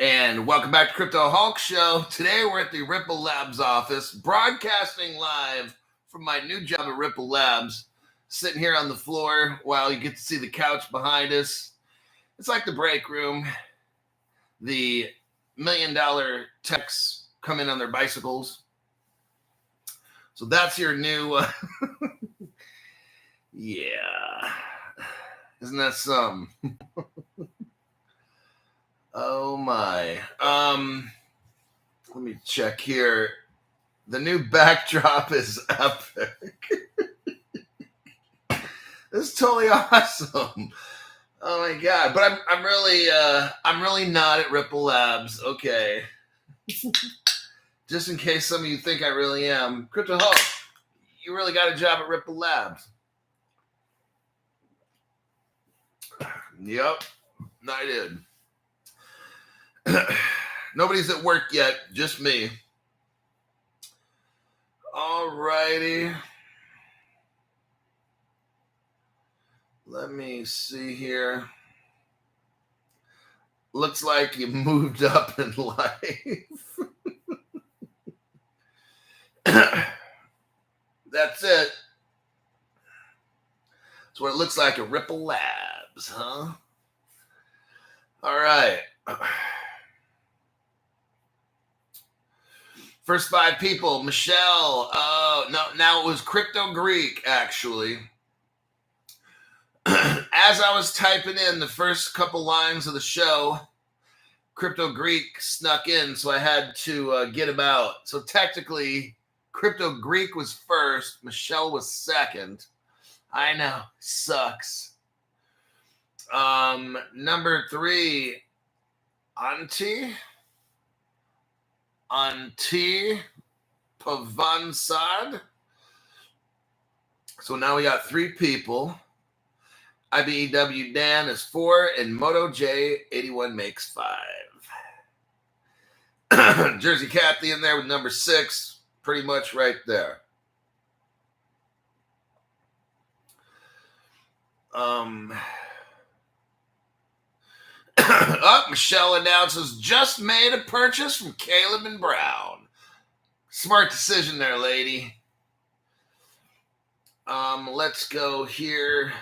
And welcome back to Crypto Hulk Show. Today we're at the Ripple Labs office, broadcasting live from my new job at Ripple Labs. Sitting here on the floor while you get to see the couch behind us. It's like the break room. The $1 million techs come in on their bicycles. So that's your new... yeah. Isn't that some? Oh my. Let me check here. The new backdrop is epic. This is totally awesome. Oh my god. But I'm really not at Ripple Labs. Okay. Just in case some of you think I really am. Crypto Hulk, you really got a job at Ripple Labs. Yep. I did. Nobody's at work yet, just me. Alrighty. Let me see here. Looks like you moved up in life. That's it. That's what it looks like at Ripple Labs, huh? All right. First 5 people, Michelle. Oh, no, now it was Crypto Greek, actually. As I was typing in the first couple lines of the show, Crypto Greek snuck in, so I had to get him out. So technically, Crypto Greek was first, Michelle was second. I know, sucks. Number 3, Auntie Pavansad. So now we got 3 people. IBEW Dan is 4, and Moto J81 makes 5. Jersey Kathy in there with number 6, pretty much right there. Michelle announces just made a purchase from Caleb and Brown. Smart decision there, lady. Let's go here.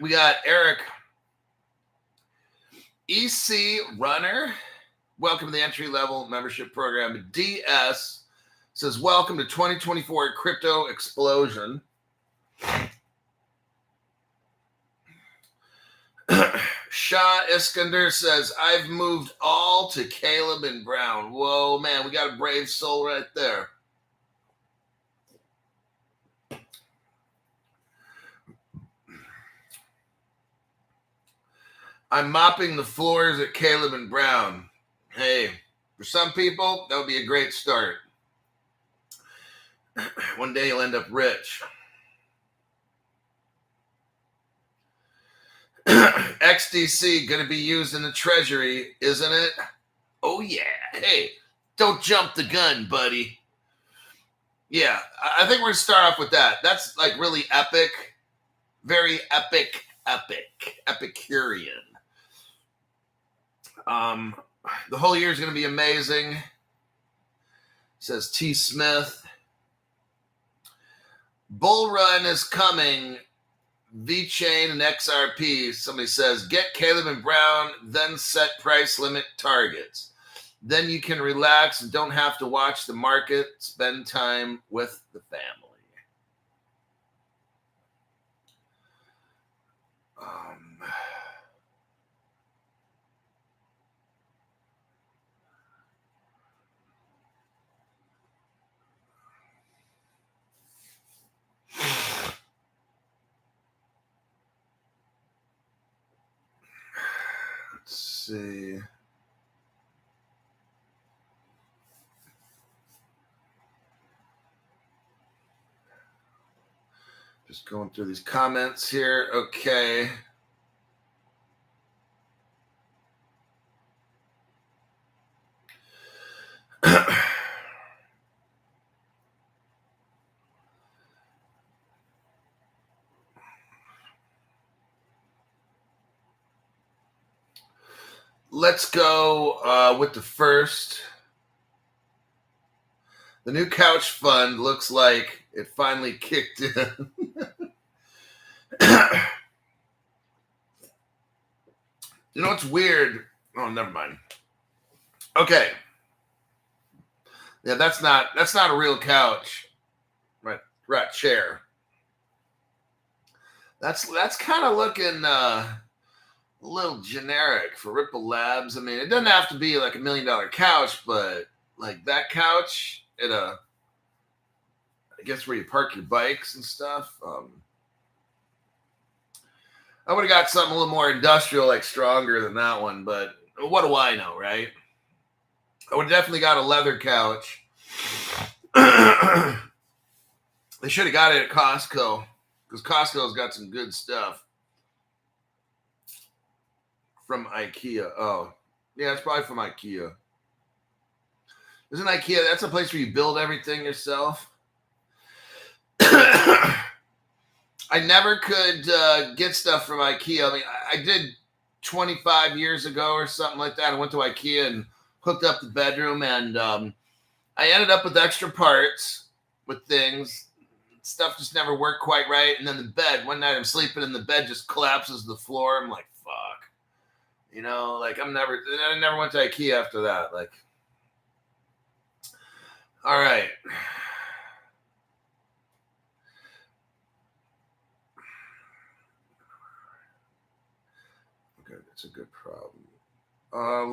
We got Eric EC Runner. Welcome to the entry-level membership program. DS says, welcome to 2024 Crypto Explosion. Shah Iskander says, I've moved all to Caleb and Brown. Whoa, man, we got a brave soul right there. I'm mopping the floors at Caleb and Brown. Hey, for some people, that would be a great start. One day you'll end up rich. XDC going to be used in the Treasury, isn't it? Oh, yeah. Hey, don't jump the gun, buddy. Yeah, I think we're going to start off with that. That's like really epic. Very epic. Epicurean. The whole year is going to be amazing. Says T. Smith. Bull run is coming. VeChain and XRP. Somebody says, get Caleb and Brown, then set price limit targets. Then you can relax and don't have to watch the market. Spend time with the family. Let's see. Just going through these comments here. Okay. let's go with the first. The new couch fund looks like it finally kicked in. You know what's weird? Oh, never mind. Okay. Yeah, that's not a real couch. Right chair. That's kind of looking a little generic for Ripple Labs. I mean, it doesn't have to be like $1 million couch, but like that couch at I guess where you park your bikes and stuff. I would have got something a little more industrial, like stronger than that one, but what do I know, right? I would have definitely got a leather couch. They should have got it at Costco, because Costco's got some good stuff. From IKEA. Oh, yeah, it's probably from IKEA. Isn't IKEA, that's a place where you build everything yourself? I never could get stuff from IKEA. I mean, I did 25 years ago or something like that. I went to IKEA and hooked up the bedroom, and I ended up with extra parts with things. Stuff just never worked quite right. And then the bed, one night I'm sleeping and the bed just collapses to the floor. I'm like, fuck. You know, like I never went to IKEA after that. Like, all right. Okay, that's a good problem.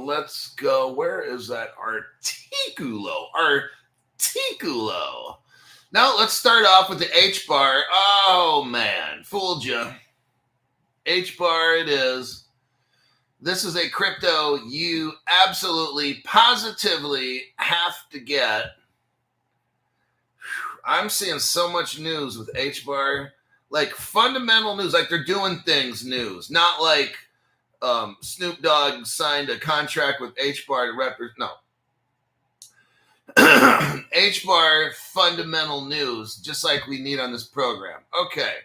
Let's go. Where is that articulo? Articulo. Now let's start off with the Hbar. Oh man, fooled you. Hbar it is. This is a crypto you absolutely, positively have to get. I'm seeing so much news with Hbar, like fundamental news, like they're doing things news, not like Snoop Dogg signed a contract with Hbar to represent. No. Hbar fundamental news, just like we need on this program. Okay.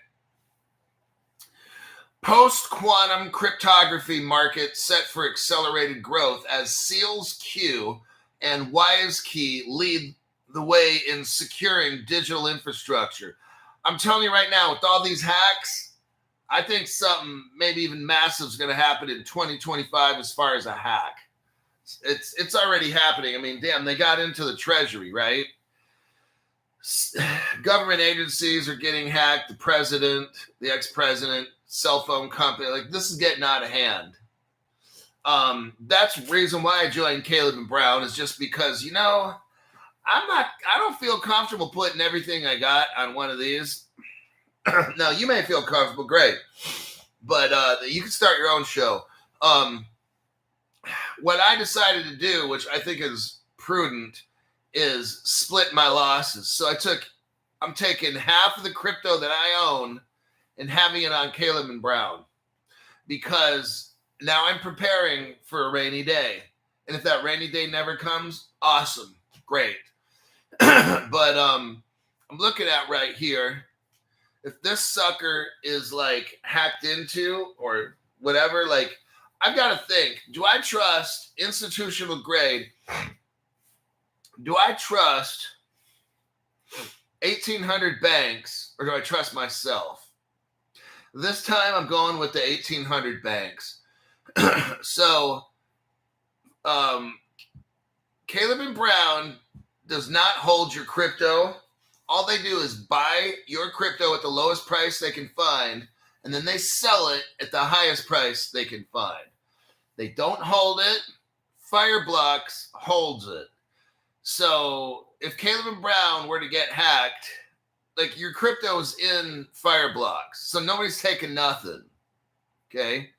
Post-quantum cryptography market set for accelerated growth as Seals Q and WiseKey lead the way in securing digital infrastructure. I'm telling you right now, with all these hacks, I think something maybe even massive is going to happen in 2025 as far as a hack. It's already happening. I mean, damn, they got into the Treasury, right? Government agencies are getting hacked. The president, the ex-president, cell phone company, like this is getting out of hand. That's the reason why I joined Caleb and Brown, is just because, you know, I don't feel comfortable putting everything I got on one of these. Now, you may feel comfortable, great, but you can start your own show. What I decided to do, which I think is prudent, is split my losses. So I'm taking half of the crypto that I own and having it on Caleb and Brown, because now I'm preparing for a rainy day. And if that rainy day never comes, awesome, great. But I'm looking at right here, if this sucker is like hacked into or whatever, like I've got to think, do I trust institutional grade? Do I trust 1,800 banks, or do I trust myself? This time I'm going with the 1,800 banks. So Caleb and Brown does not hold your crypto. All they do is buy your crypto at the lowest price they can find, and then they sell it at the highest price they can find. They don't hold it. Fireblocks holds it. So if Caleb and Brown were to get hacked, like your crypto is in Fireblocks, so nobody's taking nothing. Okay.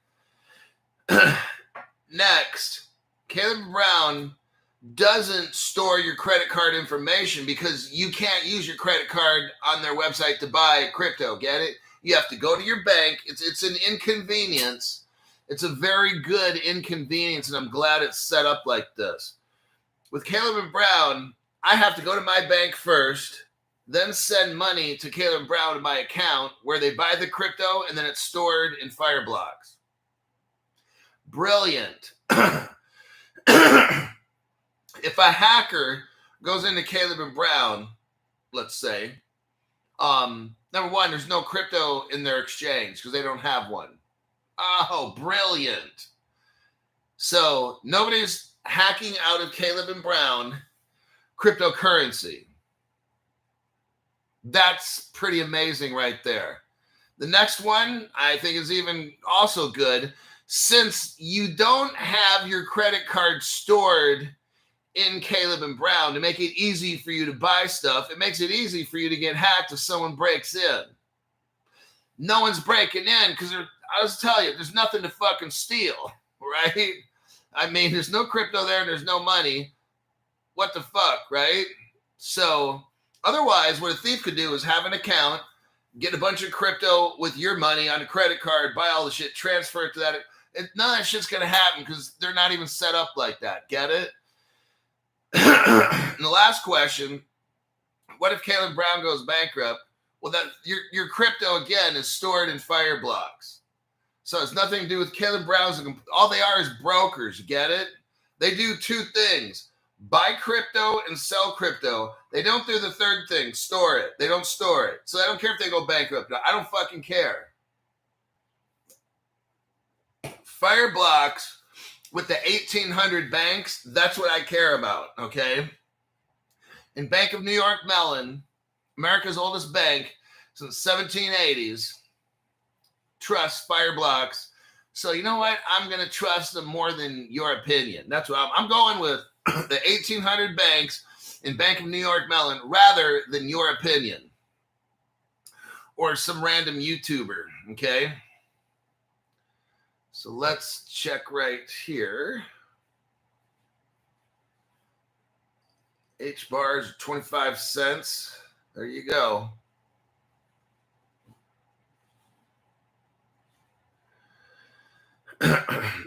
Next, Caleb and Brown doesn't store your credit card information, because you can't use your credit card on their website to buy crypto. Get it? You have to go to your bank. It's an inconvenience. It's a very good inconvenience, and I'm glad it's set up like this. With Caleb and Brown, I have to go to my bank first, then send money to Caleb and Brown to my account where they buy the crypto, and then it's stored in Fireblocks. Brilliant. If a hacker goes into Caleb and Brown, let's say, number one, there's no crypto in their exchange because they don't have one. Oh, brilliant. So nobody's hacking out of Caleb and Brown cryptocurrency. That's pretty amazing right there. The next one I think is even also good. Since you don't have your credit card stored in Caleb and Brown to make it easy for you to buy stuff, it makes it easy for you to get hacked if someone breaks in. No one's breaking in because I was telling you, there's nothing to fucking steal, right? I mean, there's no crypto there and there's no money. What the fuck, right? So otherwise, what a thief could do is have an account, get a bunch of crypto with your money on a credit card, buy all the shit, transfer it to that. None of that shit's going to happen because they're not even set up like that. Get it? And the last question, what if Caleb Brown goes bankrupt? Well, that your crypto, again, is stored in Fireblocks. So it's nothing to do with Caleb Brown's. All they are is brokers. Get it? They do two things. Buy crypto and sell crypto. They don't do the third thing, store it. They don't store it. So I don't care if they go bankrupt. I don't fucking care. Fireblocks with the 1,800 banks, that's what I care about, okay? In Bank of New York Mellon, America's oldest bank since 1780s, trust Fireblocks. So you know what? I'm going to trust them more than your opinion. That's what I'm going with. The 1,800 banks in Bank of New York Mellon rather than your opinion or some random YouTuber, okay? So let's check right here. Hbar is 25 cents. There you go.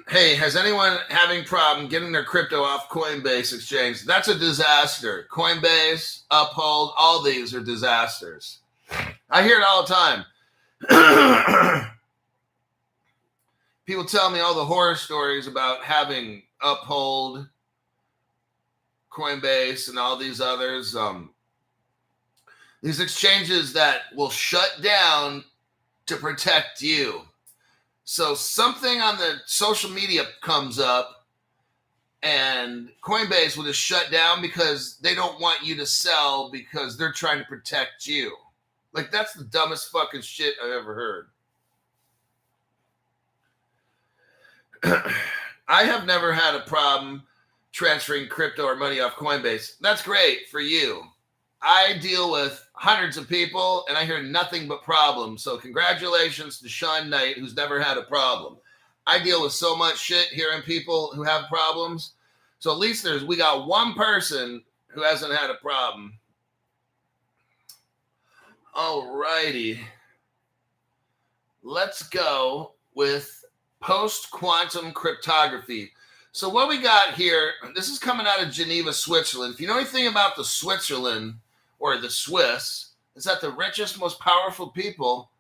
Hey, has anyone having problem getting their crypto off Coinbase exchange? That's a disaster. Coinbase, Uphold, all these are disasters. I hear it all the time. People tell me all the horror stories about having Uphold, Coinbase, and all these others. These exchanges that will shut down to protect you. So something on the social media comes up and Coinbase will just shut down because they don't want you to sell because they're trying to protect you. Like, that's the dumbest fucking shit I've ever heard. I have never had a problem transferring crypto or money off Coinbase. That's great for you. I deal with hundreds of people, and I hear nothing but problems. So congratulations to Sean Knight, who's never had a problem. I deal with so much shit hearing people who have problems. So at least we got one person who hasn't had a problem. All righty. Let's go with post-quantum cryptography. So what we got here, this is coming out of Geneva, Switzerland. If you know anything about the Switzerland or the Swiss, is that the richest, most powerful people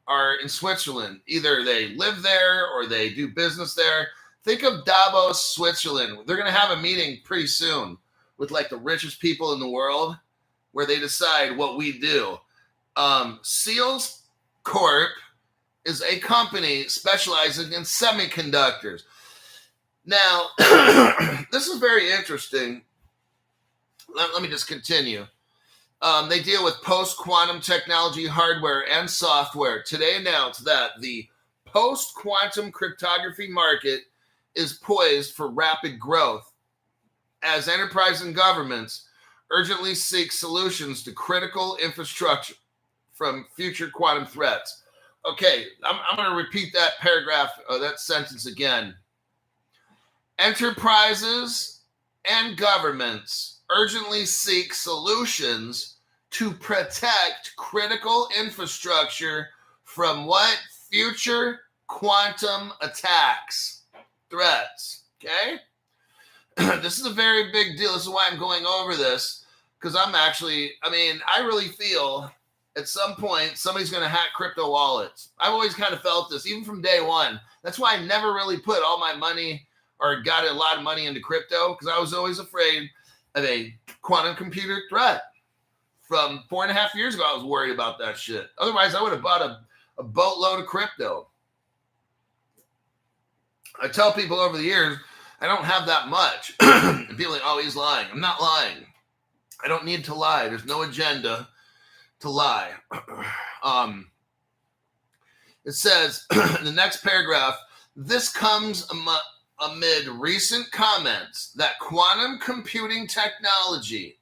are in Switzerland. Either they live there or they do business there. Think of Davos, Switzerland. They're going to have a meeting pretty soon with like the richest people in the world where they decide what we do. Seals Corp is a company specializing in semiconductors. Now, this is very interesting. Let me just continue. They deal with post-quantum technology, hardware, and software. Today announced that the post-quantum cryptography market is poised for rapid growth as enterprise and governments urgently seek solutions to critical infrastructure from future quantum threats. Okay, I'm going to repeat that paragraph, that sentence again. Enterprises and governments urgently seek solutions to protect critical infrastructure from what? Future quantum attacks, threats, okay? This is a very big deal. This is why I'm going over this, because I really feel at some point, somebody's going to hack crypto wallets. I've always kind of felt this, even from day one. That's why I never really put all my money or got a lot of money into crypto, because I was always afraid of a quantum computer threat. From 4.5 years ago, I was worried about that shit. Otherwise, I would have bought a boatload of crypto. I tell people over the years, I don't have that much. And people are like, oh, he's lying. I'm not lying. I don't need to lie. There's no agenda to lie. It says in the next paragraph, this comes amid recent comments that quantum computing technology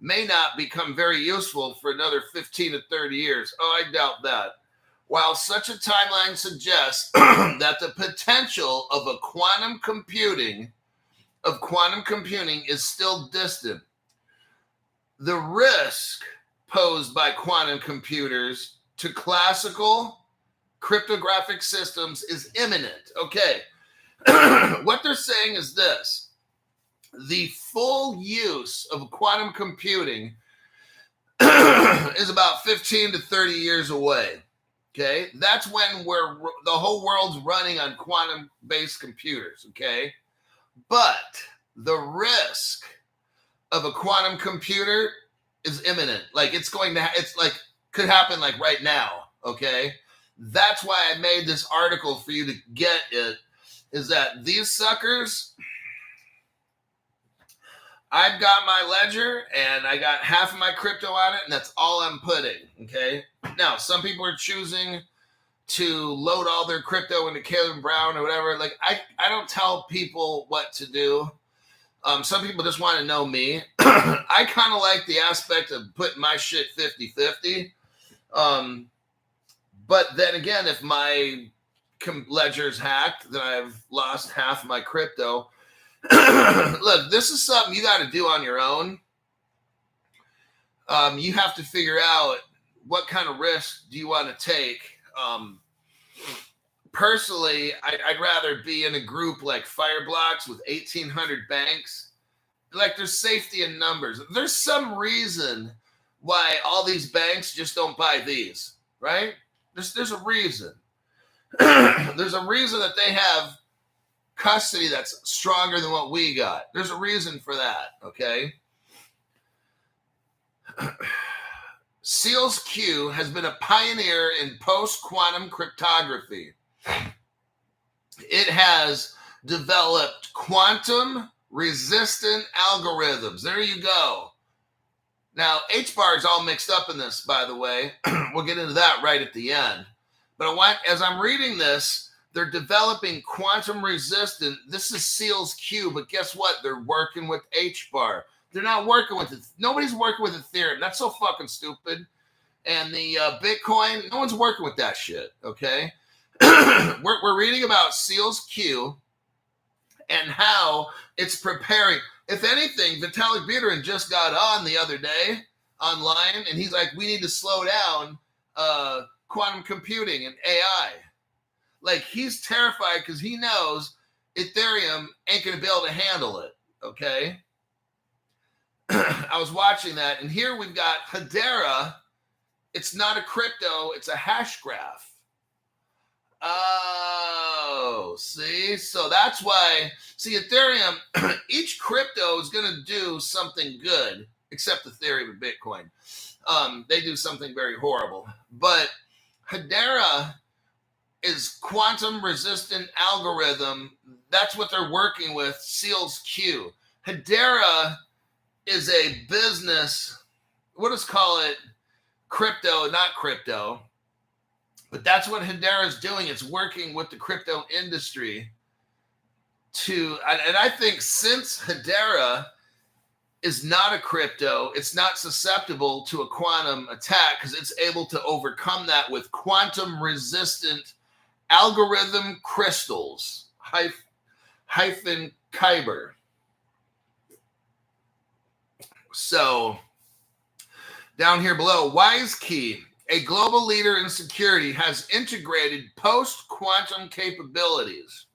may not become very useful for another 15 to 30 years. Oh, I doubt that. While such a timeline suggests that the potential of quantum computing is still distant, the risk posed by quantum computers to classical cryptographic systems is imminent. Okay. What they're saying is this: the full use of quantum computing is about 15 to 30 years away. Okay, that's when the whole world's running on quantum-based computers. Okay, but the risk of a quantum computer is imminent. Like it's could happen like right now. Okay, that's why I made this article for you to get it. Is that these suckers? I've got my ledger and I got half of my crypto on it, and that's all I'm putting. Okay. Now, some people are choosing to load all their crypto into Caleb Brown or whatever. Like, I don't tell people what to do. Some people just want to know me. I kind of like the aspect of putting my shit 50-50. But then again, if my ledger's hacked, then I've lost half of my crypto. Look, this is something you got to do on your own. You have to figure out what kind of risk do you want to take. Personally, I'd rather be in a group like Fireblocks with 1,800 banks. Like, there's safety in numbers. There's some reason why all these banks just don't buy these, right? There's a reason. There's a reason that they have custody that's stronger than what we got. There's a reason for that, okay? Seals Q has been a pioneer in post-quantum cryptography. It has developed quantum-resistant algorithms. There you go. Now, Hbar is all mixed up in this, by the way. We'll get into that right at the end. But as I'm reading this, they're developing quantum resistant. This is Seals Q, but guess what? They're working with Hbar. They're not working with it. Nobody's working with Ethereum. That's so fucking stupid. And the Bitcoin, no one's working with that shit, okay? We're reading about Seals Q and how it's preparing. If anything, Vitalik Buterin just got on the other day online, and he's like, we need to slow down quantum computing and AI. Like, he's terrified because he knows Ethereum ain't going to be able to handle it, okay? I was watching that, and here we've got Hedera. It's not a crypto, it's a hash graph. Oh, see? So that's why, Ethereum, each crypto is going to do something good, except Ethereum and Bitcoin. They do something very horrible. But Hedera is quantum resistant algorithm. That's what they're working with, Seals Q. Hedera is a business, what let's call it, crypto, not crypto. But that's what Hedera is doing. It's working with the crypto industry and I think since Hedera is not a crypto, it's not susceptible to a quantum attack because it's able to overcome that with quantum resistant algorithm crystals, hyphen Hbar. So down here below, WiseKey, a global leader in security, has integrated post-quantum capabilities.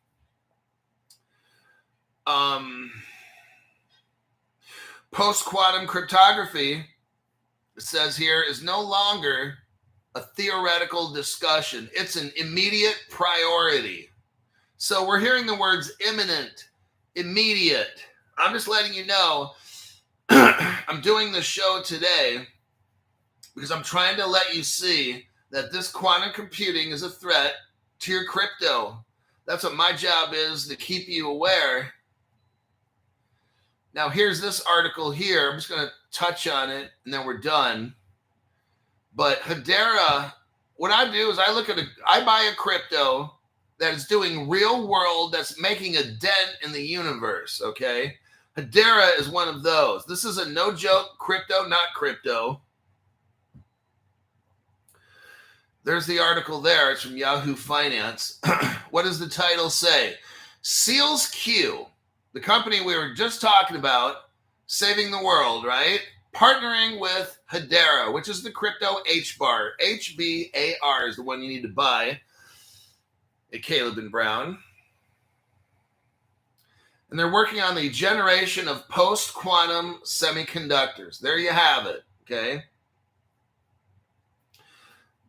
Post-quantum cryptography it says here, is no longer a theoretical discussion. It's an immediate priority. So we're hearing the words imminent, immediate. I'm just letting you know I'm doing this show today because I'm trying to let you see that this quantum computing is a threat to your crypto. That's what my job is, to keep you aware. Now, here's this article here. I'm just going to touch on it, and then we're done. But Hedera, what I do is I buy a crypto that is doing real world, that's making a dent in the universe, okay? Hedera is one of those. This is a no-joke crypto, not crypto. There's the article there. It's from Yahoo Finance. What does the title say? Seals Q, the company we were just talking about, saving the world, right? Partnering with Hedera, which is the crypto Hbar. HBAR is the one you need to buy at Caleb and Brown. And they're working on the generation of post-quantum semiconductors. There you have it, okay?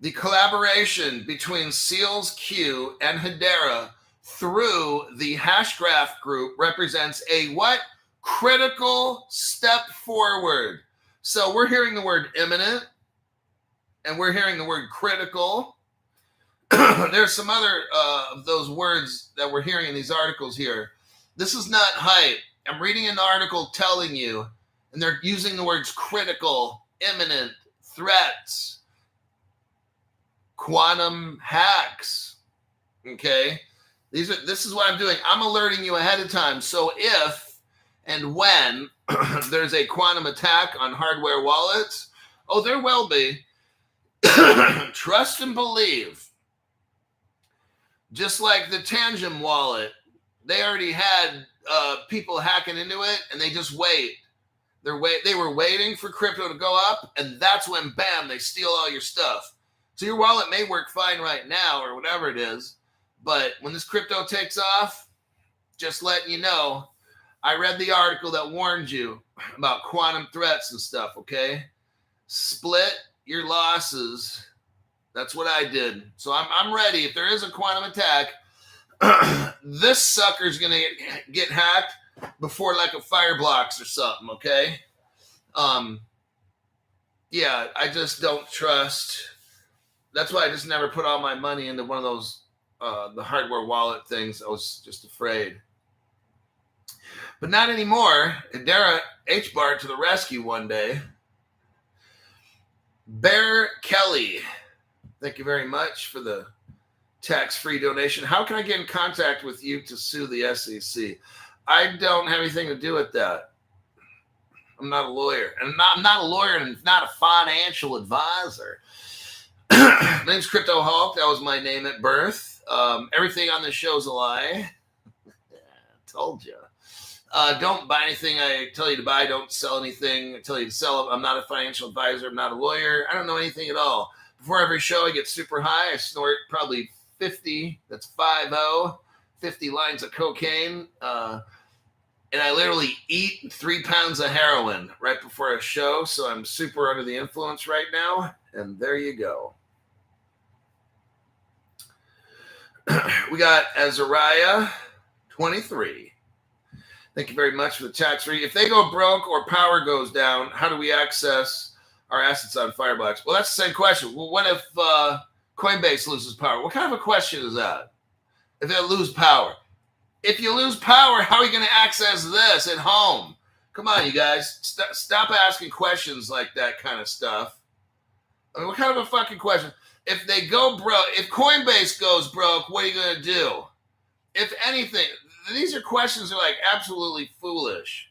The collaboration between Seals Q and Hedera through the Hashgraph group represents a what? Critical step forward. So we're hearing the word imminent, and we're hearing the word critical. There's some other of those words that we're hearing in these articles here. This is not hype. I'm reading an article telling you, and they're using the words critical, imminent, threats, quantum hacks. Okay? This is what I'm doing. I'm alerting you ahead of time. So if and when there's a quantum attack on hardware wallets, oh, there will be. Trust and believe. Just like the Tangem wallet, they already had people hacking into it, and they just wait. They were waiting for crypto to go up, and that's when, bam, they steal all your stuff. So your wallet may work fine right now or whatever it is, but when this crypto takes off, just letting you know, I read the article that warned you about quantum threats and stuff, okay? Split your losses. That's what I did. So I'm ready. If there is a quantum attack, this sucker's going to get hacked before like a Fireblocks or something, okay? Yeah, I just don't trust. That's why I just never put all my money into one of those, the hardware wallet things. I was just afraid. But not anymore. Hedera Hbar to the rescue one day. Bear Kelly, thank you very much for the tax-free donation. How can I get in contact with you to sue the SEC? I don't have anything to do with that. I'm not a lawyer. And I'm not a lawyer and not a financial advisor. My name's Crypto Hulk. That was my name at birth. Everything on this show is a lie. Told you. Don't buy anything I tell you to buy. Don't sell anything I tell you to sell. I'm not a financial advisor. I'm not a lawyer. I don't know anything at all. Before every show, I get super high. I snort probably 50, that's 50 lines of cocaine. And I literally eat 3 pounds of heroin right before a show. So I'm super under the influence right now. And there you go. We got Azariah 23. Thank you very much for the tax-free. If they go broke or power goes down, how do we access our assets on Fireblocks? Well, that's the same question. Well, what if Coinbase loses power? What kind of a question is that? If they lose power. If you lose power, how are you going to access this at home? Come on, you guys. Stop asking questions like that kind of stuff. I mean, what kind of a fucking question? If they go broke, if Coinbase goes broke, what are you going to do? If anything, these are questions that are like absolutely foolish.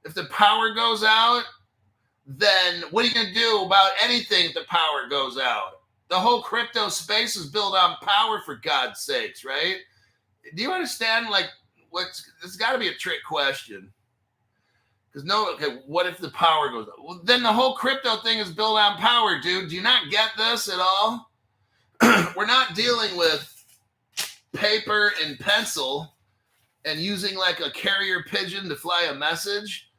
If the power goes out, then what are you going to do about anything if the power goes out? The whole crypto space is built on power, for God's sakes, right? Do you understand? Like, it's got to be a trick question. Because what if the power goes out? Well, then the whole crypto thing is built on power, dude. Do you not get this at all? We're not dealing with paper and pencil and using like a carrier pigeon to fly a message.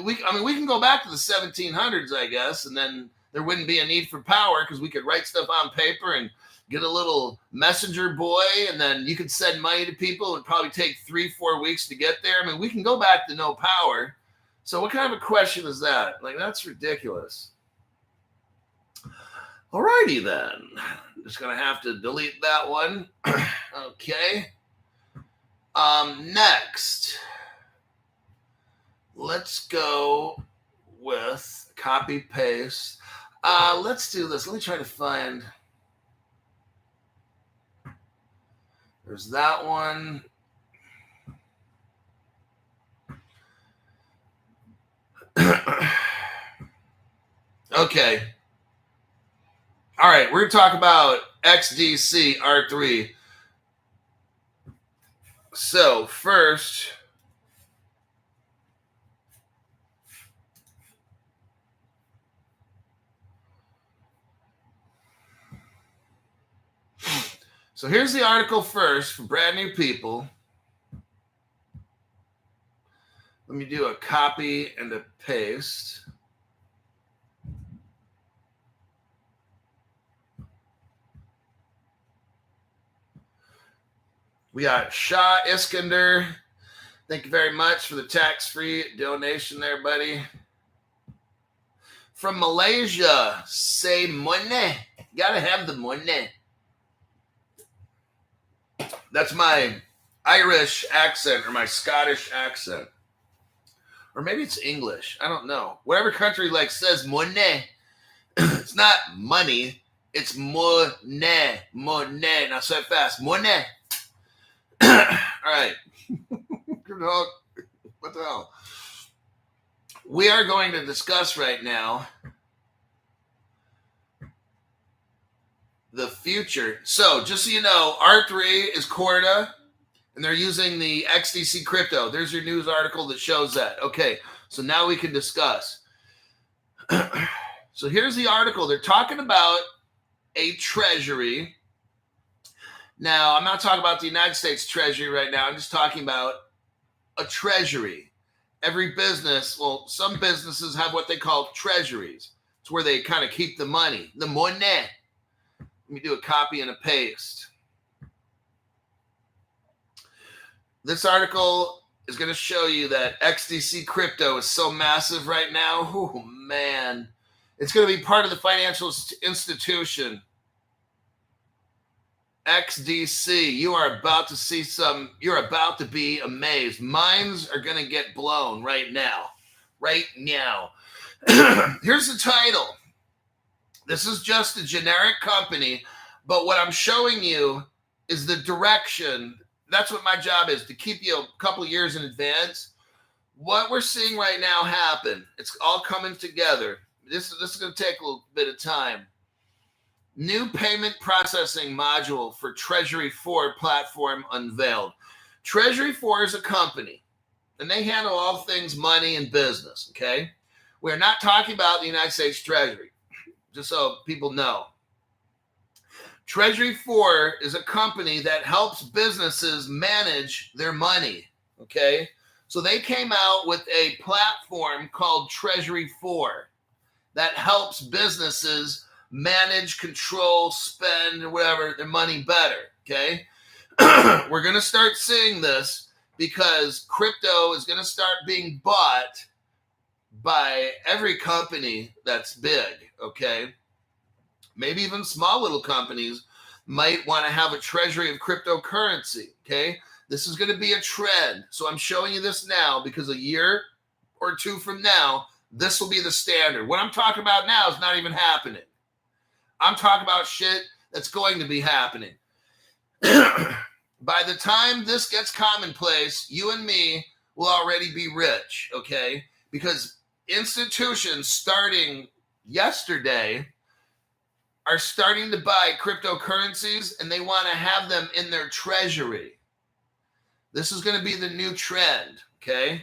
We can go back to the 1700s, I guess, and then there wouldn't be a need for power because we could write stuff on paper and get a little messenger boy, and then you could send money to people. It would probably take 3-4 weeks to get there. I mean, we can go back to no power. So what kind of a question is that? Like, that's ridiculous. Alrighty then. Just going to have to delete that one. Okay. Next. Let's go with copy paste. Let's do this. Let me try to find. There's that one. Okay. All right, we're going to talk about XDC R3. So first, so here's the article first for brand new people. Let me do a copy and a paste. We got Shah Iskander. Thank you very much for the tax-free donation there, buddy. From Malaysia, say money. Gotta have the money. That's my Irish accent or my Scottish accent. Or maybe it's English. I don't know. Whatever country like says money, it's not money. It's money. Money. Now say it fast. Money. All right. What the hell? We are going to discuss right now the future. So just so you know, R3 is Corda, and they're using the XDC crypto. There's your news article that shows that. Okay, so now we can discuss. So here's the article. They're talking about a treasury. Now, I'm not talking about the United States Treasury right now. I'm just talking about a treasury. Every business, well, some businesses have what they call treasuries. It's where they kind of keep the money, the money. Let me do a copy and a paste. This article is going to show you that XDC crypto is so massive right now. Oh, man. It's going to be part of the financial institution. XDC, you are about to see some, you're about to be amazed. Minds are going to get blown right now. Right now. Here's the title. This is just a generic company, but what I'm showing you is the direction. That's what my job is, to keep you a couple years in advance. What we're seeing right now happen, it's all coming together. This is going to take a little bit of time. New payment processing module for Treasury 4 platform unveiled. Treasury 4 is a company, and they handle all things money and business, okay? We're not talking about the United States Treasury, just so people know. Treasury 4 is a company that helps businesses manage their money, okay? So they came out with a platform called Treasury 4 that helps businesses manage, control, spend, whatever, their money better, okay? We're going to start seeing this because crypto is going to start being bought by every company that's big, okay? Maybe even small little companies might want to have a treasury of cryptocurrency, okay? This is going to be a trend. So I'm showing you this now because a year or two from now, this will be the standard. What I'm talking about now is not even happening. I'm talking about shit that's going to be happening. By the time this gets commonplace, you and me will already be rich, okay? Because institutions starting yesterday are starting to buy cryptocurrencies, and they want to have them in their treasury. This is going to be the new trend, okay?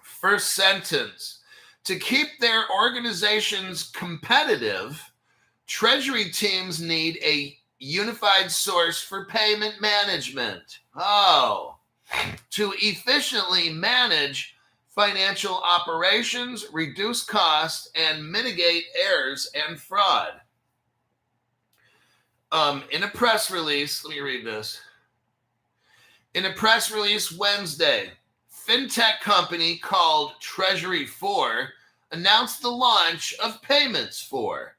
First sentence. To keep their organizations competitive, treasury teams need a unified source for payment management. Oh, to efficiently manage financial operations, reduce costs, and mitigate errors and fraud. In a press release, let me read this. In a press release Wednesday, fintech company called Treasury 4 announced the launch of Payments 4,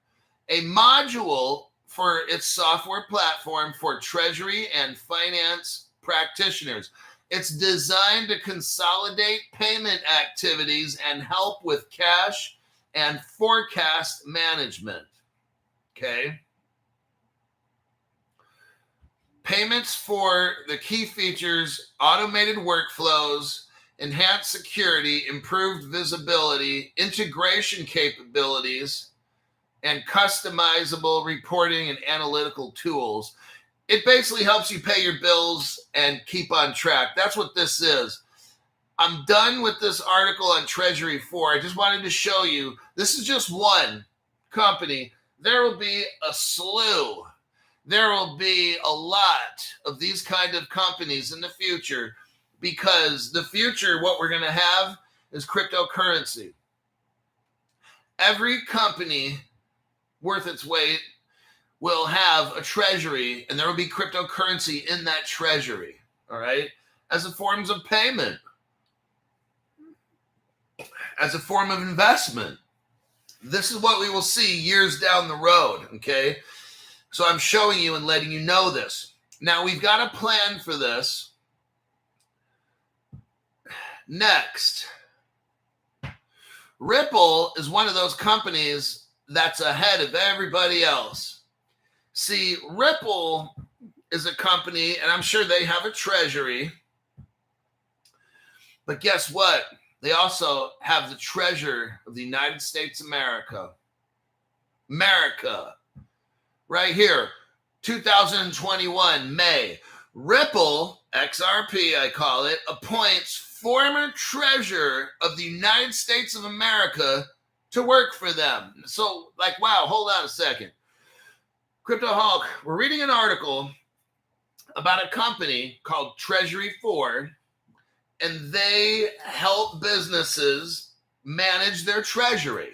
a module for its software platform for treasury and finance practitioners. It's designed to consolidate payment activities and help with cash and forecast management. Okay. Payments 4 the key features: automated workflows, enhanced security, improved visibility, integration capabilities, and customizable reporting and analytical tools. It basically helps you pay your bills and keep on track. That's what this is. I'm done with this article on Treasury 4. I just wanted to show you, this is just one company. There will be a slew. There will be a lot of these kind of companies in the future, because the future, what we're going to have is cryptocurrency. Every company worth its weight will have a treasury, and there will be cryptocurrency in that treasury, all right, as a forms of payment, as a form of investment. This is what we will see years down the road, okay? So I'm showing you and letting you know this. Now, we've got a plan for this. Next, Ripple is one of those companies that's ahead of everybody else. See, Ripple is a company, and I'm sure they have a treasury. But guess what? They also have the treasure of the United States of America. America. Right here, 2021, May. Ripple, XRP I call it, appoints former treasurer of the United States of America to work for them. So, like, wow, hold on a second. Crypto Hulk, we're reading an article about a company called Treasury 4, and they help businesses manage their treasury.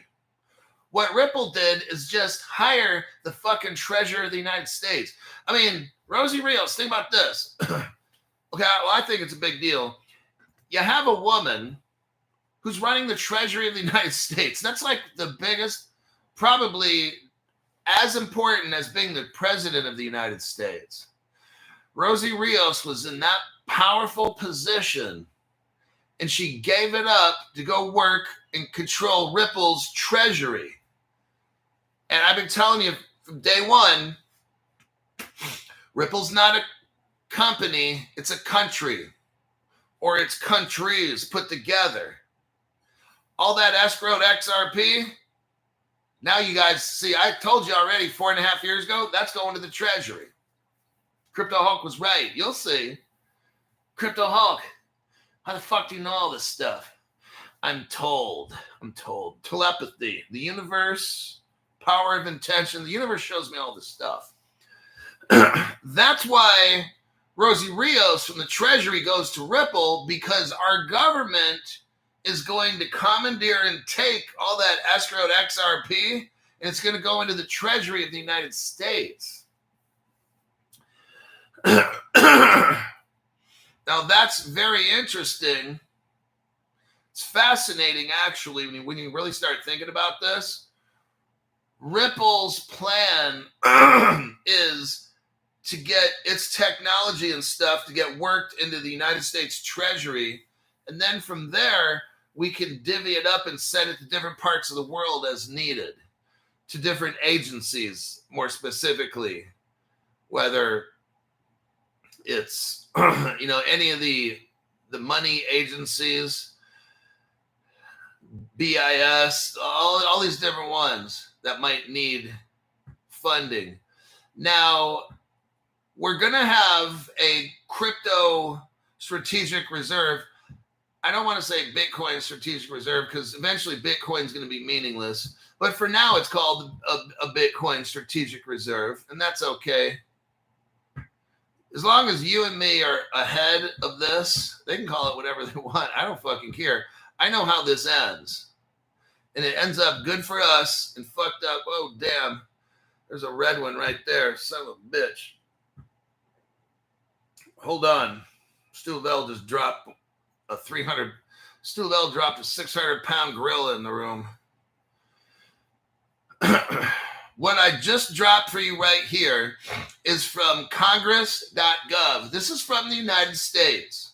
What Ripple did is just hire the fucking treasurer of the United States. I mean, Rosie Rios, think about this. Okay, well, I think it's a big deal. You have a woman who's running the treasury of the United States. That's like the biggest, probably as important as being the president of the United States. Rosie Rios was in that powerful position, and she gave it up to go work and control Ripple's treasury. And I've been telling you from day one, Ripple's not a company, it's a country, or it's countries put together. All that escrowed XRP, now you guys see, I told you already 4.5 years ago, that's going to the treasury. Crypto Hulk was right. You'll see. Crypto Hulk, how the fuck do you know all this stuff? I'm told. Telepathy, the universe, power of intention. The universe shows me all this stuff. That's why Rosie Rios from the Treasury goes to Ripple, because our government is going to commandeer and take all that escrowed XRP, and it's going to go into the Treasury of the United States. Now, that's very interesting. It's fascinating, actually, when you really start thinking about this. Ripple's plan is to get its technology and stuff to get worked into the United States Treasury. And then from there, we can divvy it up and send it to different parts of the world as needed, to different agencies, more specifically, whether it's, any of the money agencies, BIS, all these different ones that might need funding. Now, we're going to have a crypto strategic reserve. I don't want to say Bitcoin strategic reserve, because eventually Bitcoin is going to be meaningless. But for now, it's called a Bitcoin strategic reserve, and that's okay. As long as you and me are ahead of this, they can call it whatever they want. I don't fucking care. I know how this ends. And it ends up good for us and fucked up. Oh, damn. There's a red one right there. Son of a bitch. Hold on. Stu just dropped a 300. Stu dropped a 600-pound gorilla in the room. What I just dropped for you right here is from congress.gov. This is from the United States.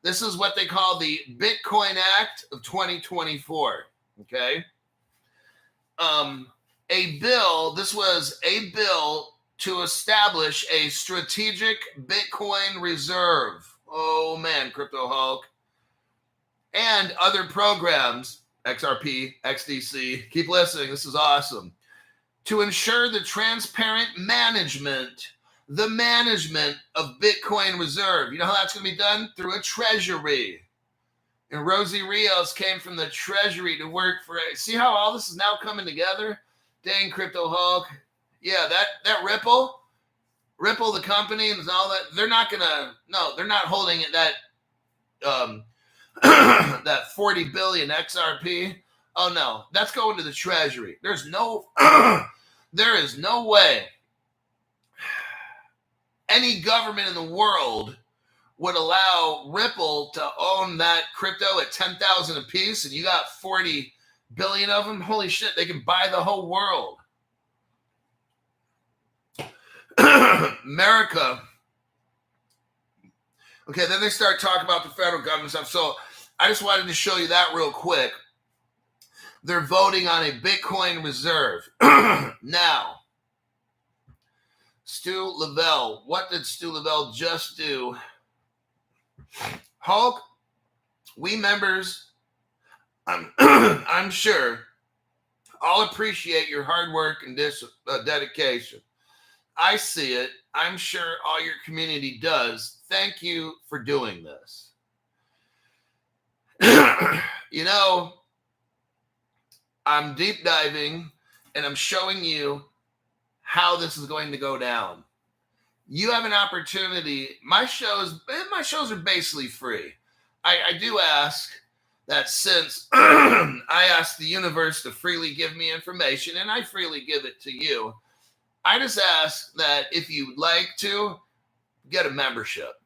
This is what they call the Bitcoin Act of 2024. Okay. This was a bill to establish a strategic Bitcoin reserve. Oh man, Crypto Hulk. And other programs, XRP, XDC. Keep listening. This is awesome. To ensure the transparent management of Bitcoin reserve. You know how that's going to be done? Through a Treasury. And Rosie Rios came from the Treasury to work for it. See how all this is now coming together? Dang, Crypto Hulk. Yeah, that Ripple, the company and all that, they're not holding it that that 40 billion XRP. Oh no, that's going to the Treasury. There is no way any government in the world would allow Ripple to own that crypto at 10,000 a piece, and you got 40 billion of them. Holy shit, they can buy the whole world. America. Okay, then they start talking about the federal government stuff. So I just wanted to show you that real quick. They're voting on a Bitcoin reserve. Now, Stu Lavelle. What did Stu Lavelle just do? Hulk, we members, I'm sure, all appreciate your hard work and dedication. I see it. I'm sure all your community does. Thank you for doing this. You know, I'm deep diving and I'm showing you how this is going to go down. You have an opportunity. My shows are basically free. I do ask that since I ask the universe to freely give me information, and I freely give it to you, I just ask that if you'd like to, get a membership,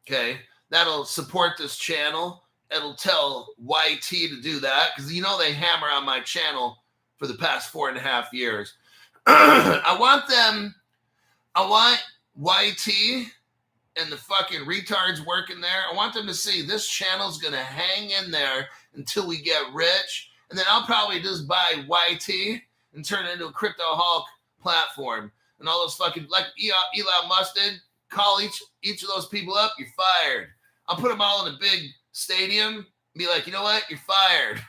okay? That'll support this channel. It'll tell YT to do that because, you know, they hammer on my channel for the past 4.5 years. I want YT and the fucking retards working there. I want them to see this channel's going to hang in there until we get rich. And then I'll probably just buy YT and turn it into a Crypto Hulk platform. And all those fucking, like Elon Musk did, call each of those people up, you're fired. I'll put them all in a big stadium and be like, you know what? You're fired.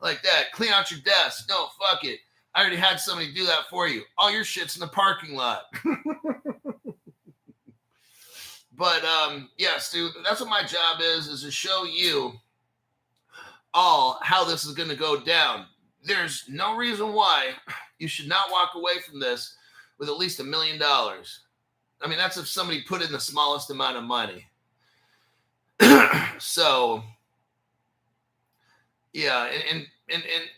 Like that. Clean out your desk. No, fuck it. I already had somebody do that for you. All your shit's in the parking lot. But, yeah, Stu, that's what my job is to show you all how this is going to go down. There's no reason why you should not walk away from this with at least $1 million. I mean, that's if somebody put in the smallest amount of money. So, yeah, and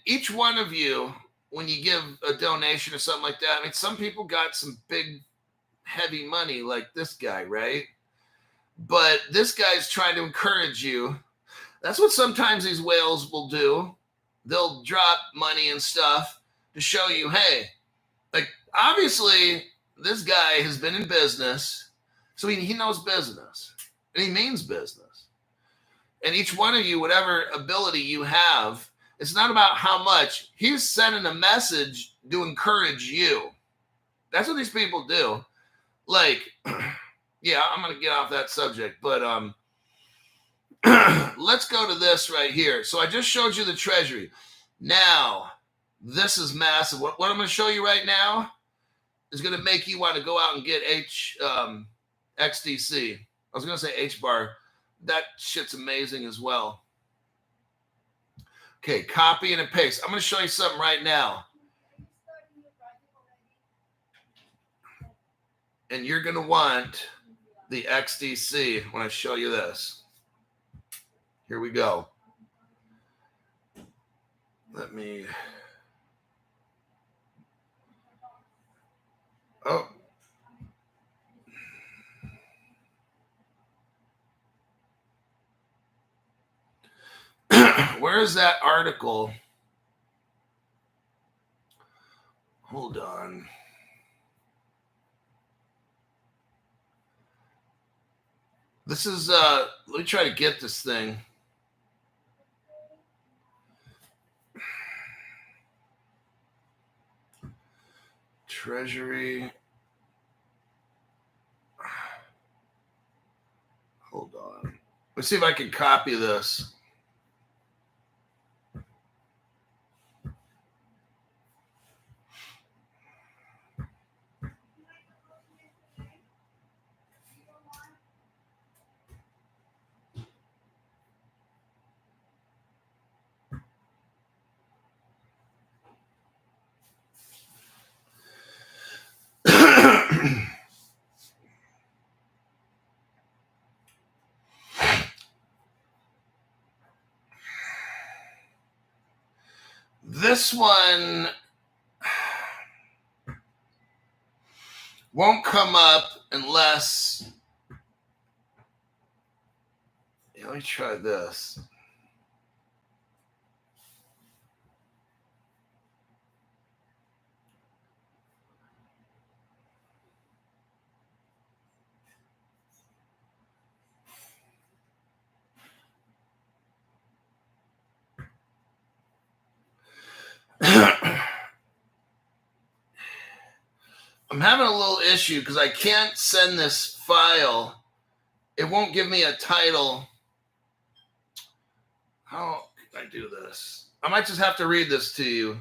each one of you, when you give a donation or something like that, I mean, some people got some big, heavy money like this guy, right? But this guy's trying to encourage you. That's what sometimes these whales will do. They'll drop money and stuff to show you, hey, like, obviously, this guy has been in business, so he knows business, and he means business. And each one of you, whatever ability you have, it's not about how much. He's sending a message to encourage you. That's what these people do. Like, yeah, I'm going to get off that subject, but let's go to this right here. So I just showed you the Treasury. Now, this is massive. What I'm going to show you right now is going to make you want to go out and get XDC. I was going to say Hbar. That shit's amazing as well. Okay, copy and paste. I'm going to show you something right now. And you're going to want the XDC when I show you this. Here we go. Let me. Oh. Where is that article? Hold on. This is, let me try to get this thing. Treasury. Hold on. Let's see if I can copy this. This one won't come up unless. Let me try this. I'm having a little issue because I can't send this file. It won't give me a title. How can I do this? I might just have to read this to you.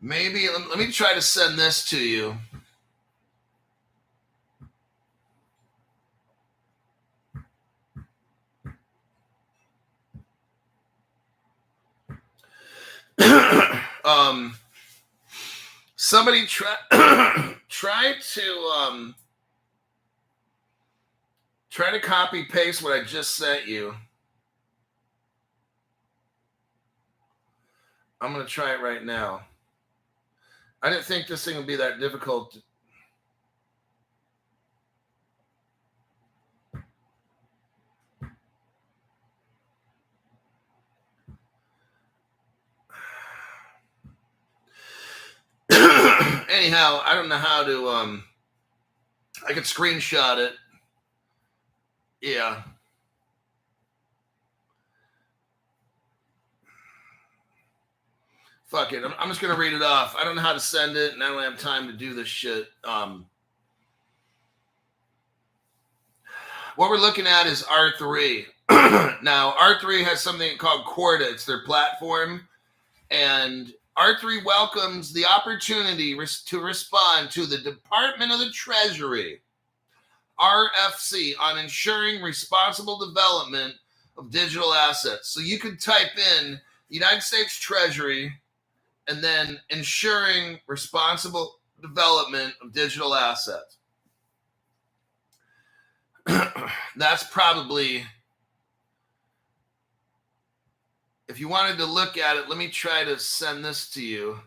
Maybe let me try to send this to you. Somebody try to copy paste what I just sent you. I'm going to try it right now. I didn't think this thing would be that difficult. Anyhow, I don't know how to, I could screenshot it. Yeah. Fuck it. I'm just going to read it off. I don't know how to send it, and I don't have time to do this shit. What we're looking at is R3. Now, R3 has something called Corda. It's their platform. And R3 welcomes the opportunity to respond to the Department of the Treasury, RFC, on ensuring responsible development of digital assets. So you could type in United States Treasury and then ensuring responsible development of digital assets. That's probably, if you wanted to look at it, let me try to send this to you.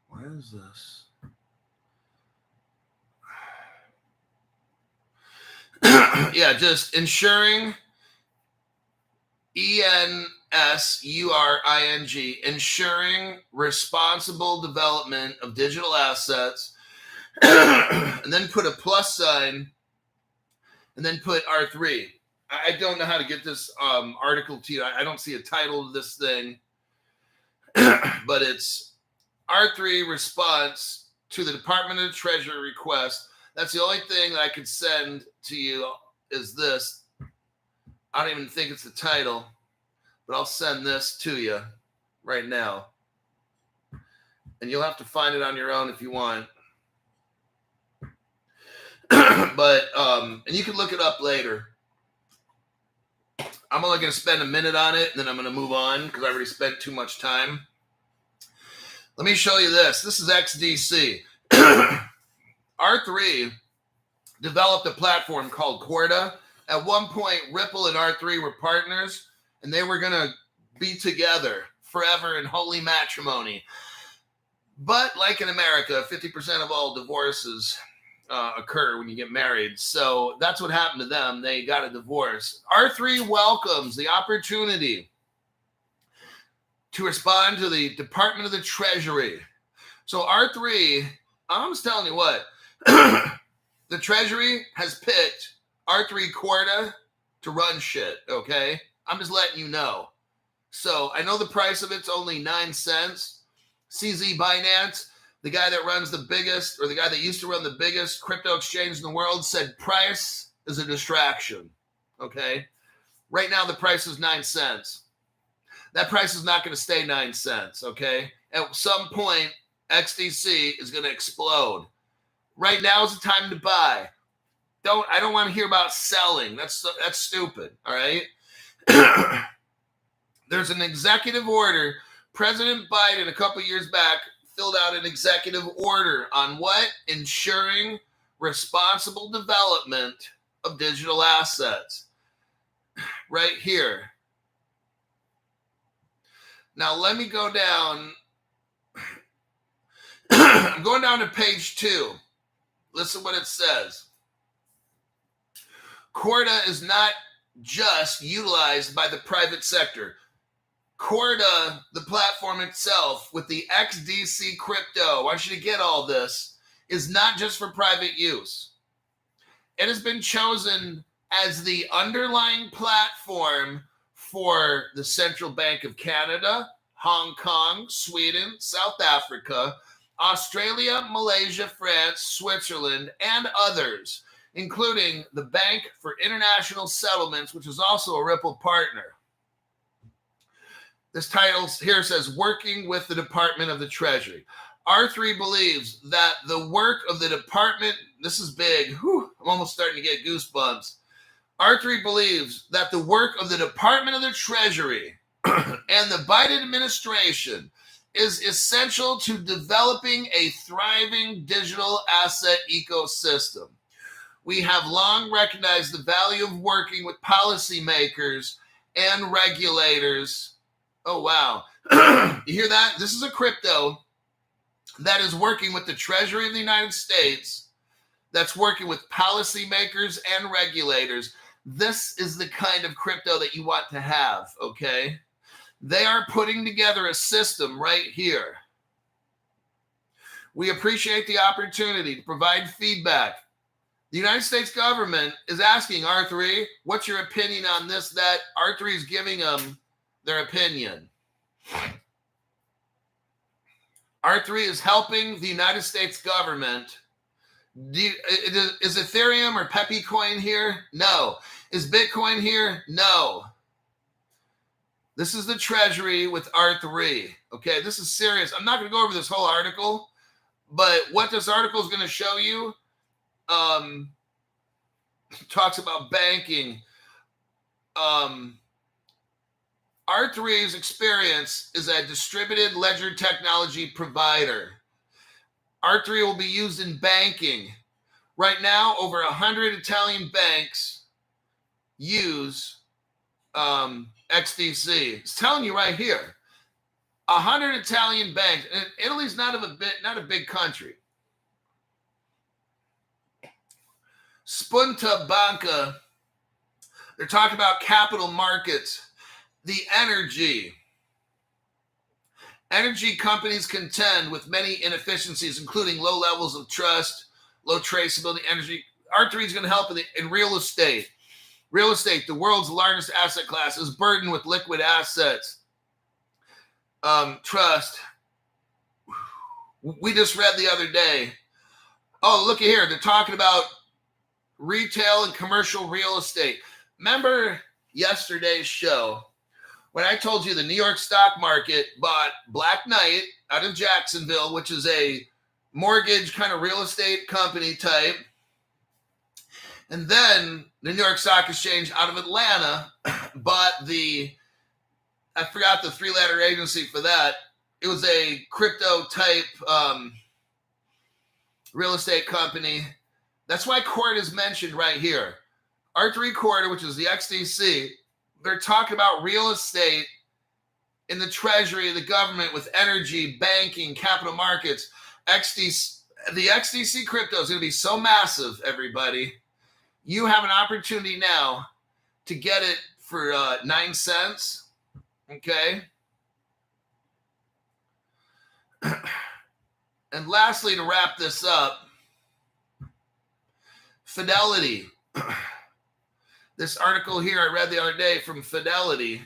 Why is this? Yeah, just ensuring, ENSURING, ensuring responsible development of digital assets, and then put a plus sign, and then put R3. I don't know how to get this article to you. I don't see a title to this thing. but it's R3 response to the Department of the Treasury request. That's the only thing that I could send to you is this. I don't even think it's the title, but I'll send this to you right now. And you'll have to find it on your own if you want. But, and you can look it up later. I'm only going to spend a minute on it, and then I'm going to move on because I already spent too much time. Let me show you this. This is XDC. R3 developed a platform called Corda. At one point, Ripple and R3 were partners, and they were going to be together forever in holy matrimony. But like in America, 50% of all divorces occur when you get married. So that's what happened to them. They got a divorce. R3 welcomes the opportunity to respond to the Department of the Treasury. So R3, I'm just telling you what, the Treasury has picked R3 Corda to run shit, okay? I'm just letting you know. So I know the price of it's only 9 cents. CZ Binance, the guy that runs the biggest, or the guy that used to run the biggest crypto exchange in the world, said price is a distraction, okay? Right now, the price is 9 cents. That price is not going to stay 9 cents, okay? At some point, XDC is going to explode. Right now is the time to buy. I don't want to hear about selling. That's stupid, all right? There's an executive order. President Biden, a couple years back, filled out an executive order on what? Ensuring responsible development of digital assets. Right here. Now, let me go down. I'm going down to page 2. Listen what it says. Corda is not just utilized by the private sector. Corda, the platform itself, with the XDC crypto, I want you to get all this, is not just for private use. It has been chosen as the underlying platform for the Central Bank of Canada, Hong Kong, Sweden, South Africa, Australia, Malaysia, France, Switzerland, and others, including the Bank for International Settlements, which is also a Ripple partner. This title here says, Working with the Department of the Treasury. R3 believes that the work of the department, this is big, I'm almost starting to get goosebumps. R3 believes that the work of the Department of the Treasury and the Biden administration is essential to developing a thriving digital asset ecosystem. We have long recognized the value of working with policymakers and regulators. Oh, wow. You hear that? This is a crypto that is working with the Treasury of the United States, that's working with policymakers and regulators. This is the kind of crypto that you want to have, okay? They are putting together a system right here. We appreciate the opportunity to provide feedback. The United States government is asking R3, what's your opinion on this, that? R3 is giving them their opinion. R3 is helping the United States government. Is Ethereum or Pepe coin here? No. Is Bitcoin here? No. This is the Treasury with R3. Okay, this is serious. I'm not going to go over this whole article, but what this article is going to show you talks about banking. R3's experience is a distributed ledger technology provider. R3 will be used in banking. Right now, over 100 Italian banks use XDC. It's telling you right here, 100 Italian banks. And Italy's not a big country. Spunta Banca. They're talking about capital markets. The energy companies contend with many inefficiencies, including low levels of trust, low traceability, energy. R3 is going to help in real estate. Real estate, the world's largest asset class, is burdened with liquid assets. trust. We just read the other day. Oh, look at here. They're talking about retail and commercial real estate. Remember yesterday's show when I told you the New York stock market bought Black Knight out of Jacksonville, which is a mortgage kind of real estate company type. And then the New York Stock Exchange out of Atlanta bought I forgot the three-letter agency for that. It was a crypto type real estate company. That's why Corda is mentioned right here. R3 Corda, which is the XDC, they're talking about real estate in the Treasury, the government, with energy, banking, capital markets. The XDC crypto is going to be so massive, everybody. You have an opportunity now to get it for 9 cents. Okay. And lastly, to wrap this up, Fidelity. This article here I read the other day from Fidelity.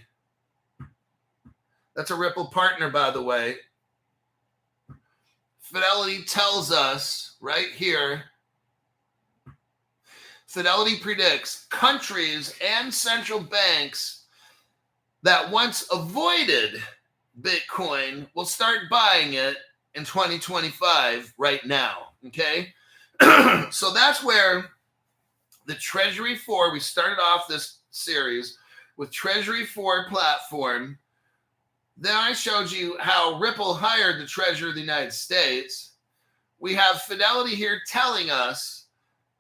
That's a Ripple partner, by the way. Fidelity tells us right here, Fidelity predicts countries and central banks that once avoided Bitcoin will start buying it in 2025 right now, okay? So that's where the Treasury 4, we started off this series with Treasury 4 platform. Then I showed you how Ripple hired the Treasurer of the United States. We have Fidelity here telling us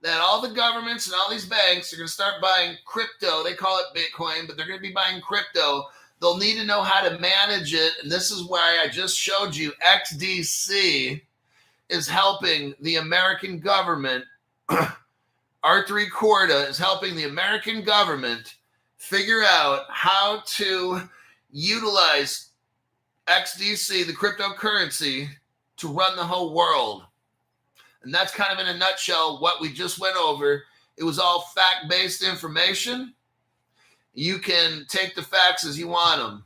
that all the governments and all these banks are going to start buying crypto. They call it Bitcoin, but they're going to be buying crypto. They'll need to know how to manage it. And this is why I just showed you XDC is helping the American government. R3 Corda is helping the American government figure out how to utilize XDC, the cryptocurrency, to run the whole world. And that's kind of in a nutshell what we just went over. It was all fact-based information. You can take the facts as you want them.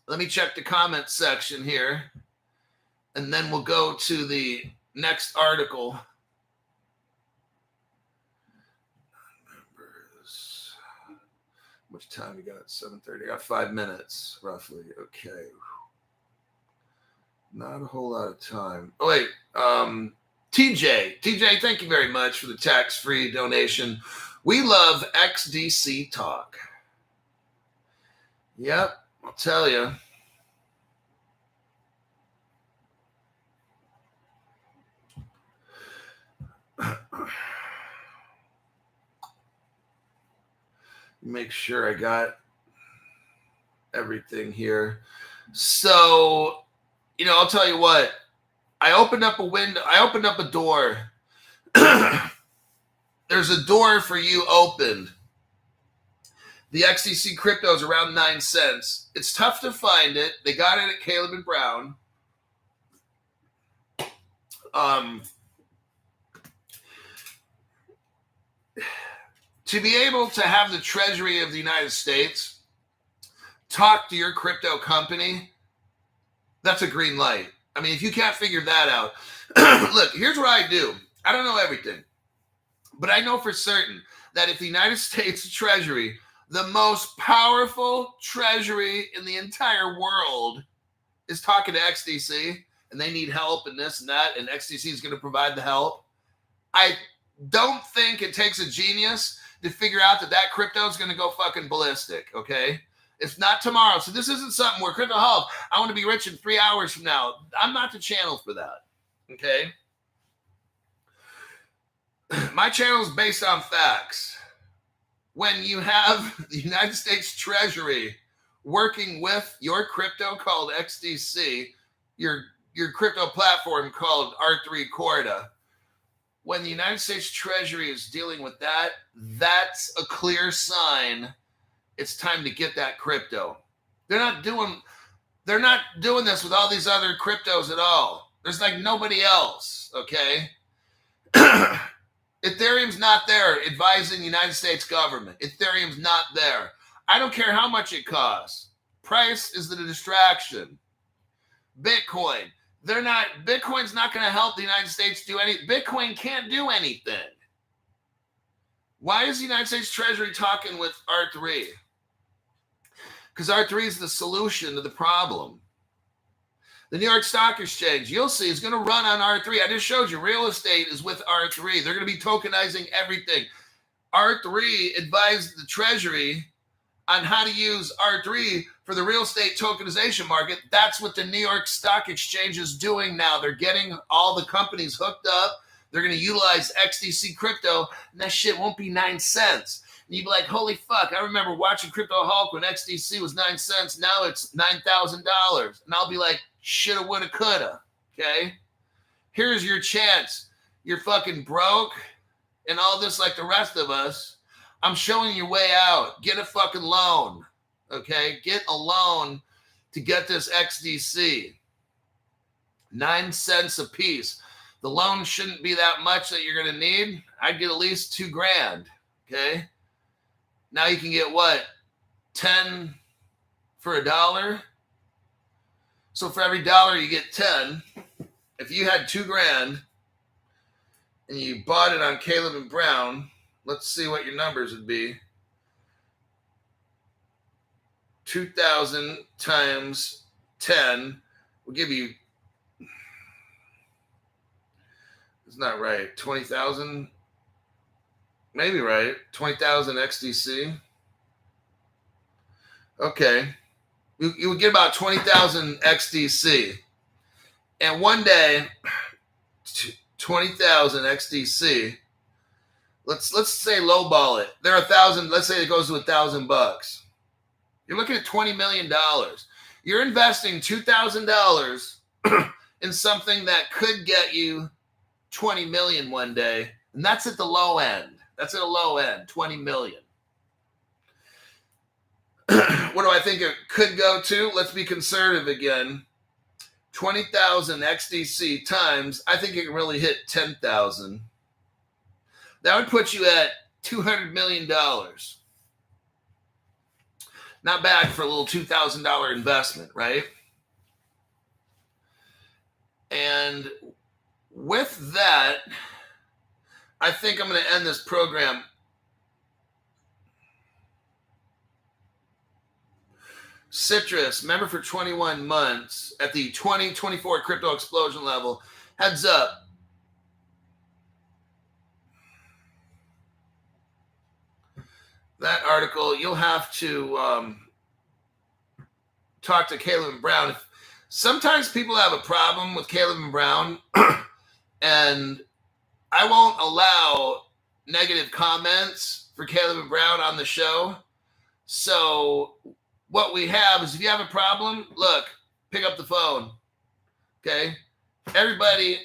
Let me check the comments section here, and then we'll go to the next article. How much time we got? 7:30. I got 5 minutes, roughly. Okay. Not a whole lot of time. Oh, wait. TJ, thank you very much for the tax-free donation. We love XDC talk. Yep, I'll tell you. Make sure I got everything here. So, I'll tell you what. I opened up a window. I opened up a door. There's a door for you opened. The XDC crypto is around 9 cents. It's tough to find it. They got it at Caleb and Brown. To be able to have the Treasury of the United States talk to your crypto company, that's a green light. I mean, if you can't figure that out, look, here's what I do. I don't know everything, but I know for certain that if the United States Treasury, the most powerful treasury in the entire world, is talking to XDC and they need help and this and that, and XDC is going to provide the help, I don't think it takes a genius to figure out that crypto is going to go fucking ballistic, okay? It's not tomorrow. So this isn't something where Crypto Hulk, I want to be rich in 3 hours from now. I'm not the channel for that, okay? My channel is based on facts. When you have the United States Treasury working with your crypto called XDC, your crypto platform called R3 Corda, when the United States Treasury is dealing with that, that's a clear sign it's time to get that crypto. They're not doing this with all these other cryptos at all. There's like nobody else, okay? Ethereum's not there advising the United States government. Ethereum's not there. I don't care how much it costs. Price is the distraction. Bitcoin. Bitcoin's not going to help the United States do anything. Bitcoin can't do anything. Why is the United States Treasury talking with R3? Because R3 is the solution to the problem. The New York Stock Exchange, you'll see, is going to run on R3. I just showed you real estate is with R3. They're going to be tokenizing everything. R3 advised the Treasury on how to use R3 for the real estate tokenization market. That's what the New York Stock Exchange is doing now. They're getting all the companies hooked up. They're going to utilize XDC crypto, and that shit won't be 9 cents. And you'd be like, holy fuck, I remember watching Crypto Hulk when XDC was 9 cents. Now it's $9,000. And I'll be like, shoulda, woulda, coulda. Okay? Here's your chance. You're fucking broke and all this like the rest of us. I'm showing you way out. Get a fucking loan. Okay? Get a loan to get this XDC. 9 cents a piece. The loan shouldn't be that much that you're going to need. I'd get at least $2,000. Okay? Now you can get what? 10 for $1? So for every dollar you get 10. If you had $2,000 and you bought it on Caleb and Brown, let's see what your numbers would be. 2,000 times 10 will give you, it's not right, 20,000, maybe right, 20,000 XDC. Okay. You would get about 20,000 XDC. And one day, 20,000 XDC, let's say lowball it. They're 1,000, let's say it goes to $1,000. You're looking at $20 million. You're investing $2,000 in something that could get you 20 million one day. And that's at the low end. That's at a low end, 20 million. What do I think it could go to? Let's be conservative again. 20,000 XDC times, I think it can really hit 10,000. That would put you at $200 million. Not bad for a little $2,000 investment, right? And with that, I think I'm going to end this program. Citrus, member for 21 months at the 2024 crypto explosion level. Heads up. That article, you'll have to talk to Caleb and Brown. Sometimes people have a problem with Caleb and Brown, and I won't allow negative comments for Caleb and Brown on the show. So what we have is if you have a problem, look, pick up the phone, okay? Everybody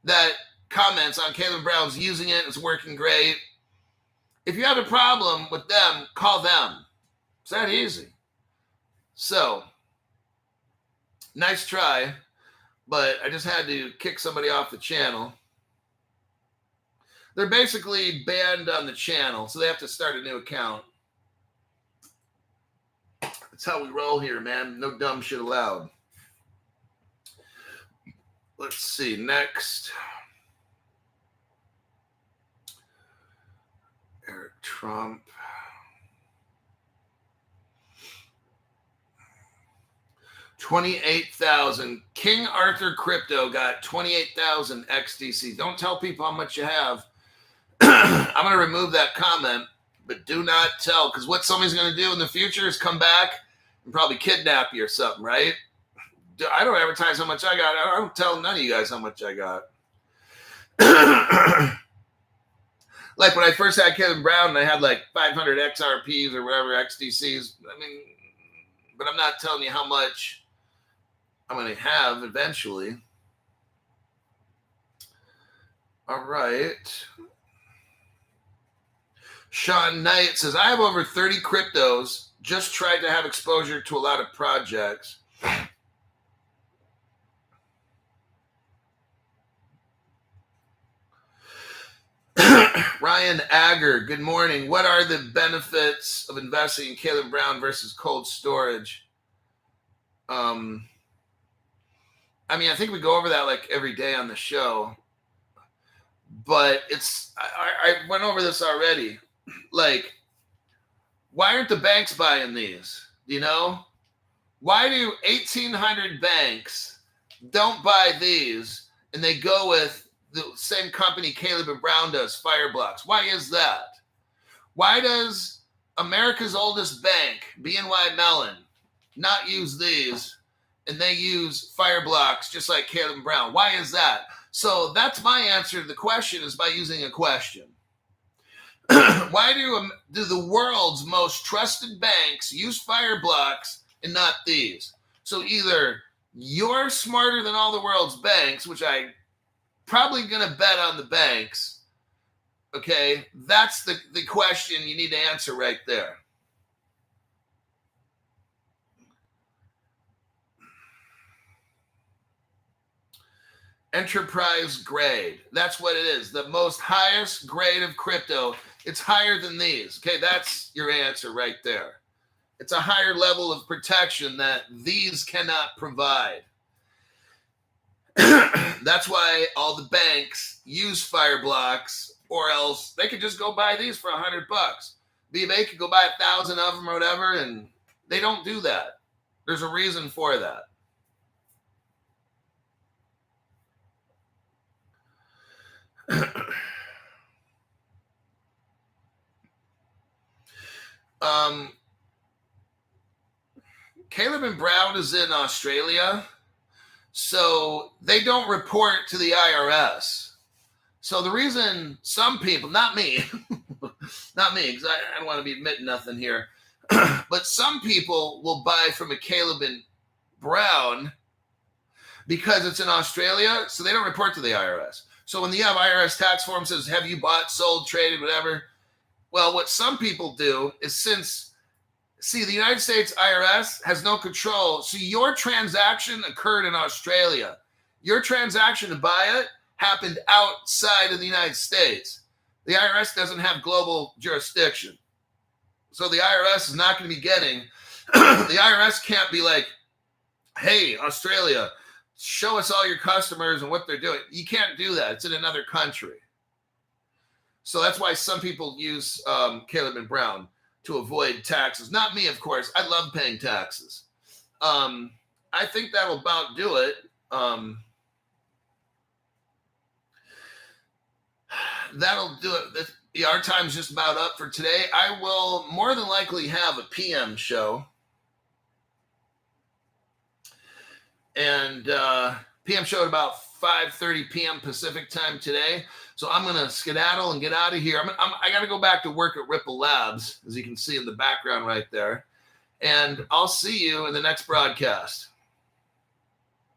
that comments on Caleb Brown's using it, it's working great. If you have a problem with them, call them. It's that easy. So, nice try, but I just had to kick somebody off the channel. They're basically banned on the channel, so they have to start a new account. That's how we roll here, man. No dumb shit allowed. Let's see. Next. Eric Trump. $28,000. King Arthur Crypto got 28,000 XDC. Don't tell people how much you have. I'm going to remove that comment, but do not tell, because what somebody's going to do in the future is come back and probably kidnap you or something, right? I don't advertise how much I got. I don't tell none of you guys how much I got. Like when I first had Kevin Brown and I had like 500 XRPs or whatever, XDCs. I mean, but I'm not telling you how much I'm going to have eventually. All right. Sean Knight says, I have over 30 cryptos. Just tried to have exposure to a lot of projects. Ryan Brian Agger, good morning. What are the benefits of investing in Caleb Brown versus cold storage? I think we go over that like every day on the show, but I went over this already. Like, why aren't the banks buying these? Why do 1,800 banks don't buy these and they go with the same company Caleb and Brown does, Fireblocks? Why is that? Why does America's oldest bank, BNY Mellon, not use these and they use Fireblocks just like Caleb and Brown? Why is that? So that's my answer to the question, is by using a question. Why do the world's most trusted banks use Fireblocks and not these? So either you're smarter than all the world's banks, which I probably going to bet on the banks. Okay, that's the question you need to answer right there. Enterprise grade. That's what it is. The most highest grade of crypto. It's higher than these. Okay, that's your answer right there. It's a higher level of protection that these cannot provide. That's why all the banks use Fireblocks, or else they could just go buy these for $100. BofA could go buy 1,000 of them or whatever, and they don't do that. There's a reason for that. Caleb and Brown is in Australia, so they don't report to the IRS. So the reason some people, not me, because I don't want to be admitting nothing here, but some people will buy from a Caleb and Brown because it's in Australia, so they don't report to the IRS. So when you have IRS tax form says, have you bought, sold, traded, whatever? Well, what some people do is the United States IRS has no control. So your transaction occurred in Australia. Your transaction to buy it happened outside of the United States. The IRS doesn't have global jurisdiction. So the IRS is not going to be getting, the IRS can't be like, hey, Australia, show us all your customers and what they're doing. You can't do that. It's in another country. So that's why some people use Caleb and Brown to avoid taxes. Not me, of course. I love paying taxes. I think that'll about do it. That'll do it. Our time's just about up for today. I will more than likely have a PM show. And PM show at about 5:30 p.m. Pacific time today. So I'm going to skedaddle and get out of here. I got to go back to work at Ripple Labs, as you can see in the background right there. And I'll see you in the next broadcast.